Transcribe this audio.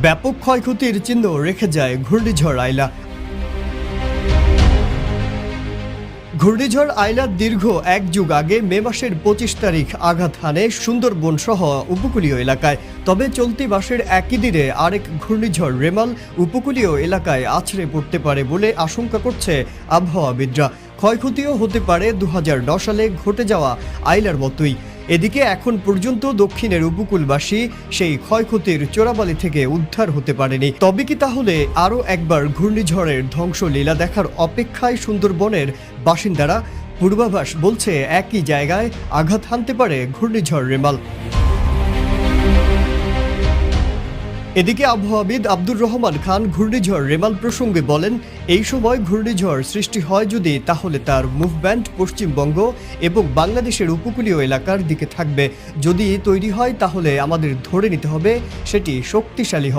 ব্যাপক ক্ষয়ক্ষতির চিহ্ন রেখে যায় ঘূর্ণিঝড় আইলা। ঘূর্ণিঝড় আইলা দীর্ঘ এক যুগ আগে মে মাসের 25 তারিখ আঘাত হানে সুন্দরবন সহ উপকূলীয় এলাকায়। তবে চলতি মাসের একই দিনে আরেক ঘূর্ণিঝড় রেমাল উপকূলীয় এলাকায় আছড়ে পড়তে পারে বলে আশঙ্কা করছে আবহাওয়াবিদরা। ক্ষয়ক্ষতিও হতে পারে 2009 সালে ঘটে যাওয়া আইলার মতোই। এদিকে এখন পর্যন্ত দক্ষিণের উপকূলবাসী সেই ক্ষয়ক্ষতির চোরাবালি থেকে উদ্ধার হতে পারেনি। তবে কি তাহলে আরও একবার ঘূর্ণিঝড়ের ধ্বংসলীলা দেখার অপেক্ষায় সুন্দরবনের বাসিন্দারা? পূর্বাভাস বলছে একই জায়গায় আঘাত হানতে পারে ঘূর্ণিঝড় রেমাল। এদিকে আবহাওয়াবিদ আব্দুর রহমান খান ঘূর্ণিঝড় রেমাল প্রসঙ্গে বলেন, এই সময় ঘূর্ণিঝড় সৃষ্টি হয় যদি, তাহলে তার মুভমেন্ট পশ্চিমবঙ্গ এবং বাংলাদেশের উপকূলীয় এলাকার দিকে থাকবে। যদি তৈরি হয় তাহলে আমাদের ধরে নিতে হবে সেটি শক্তিশালী হবে।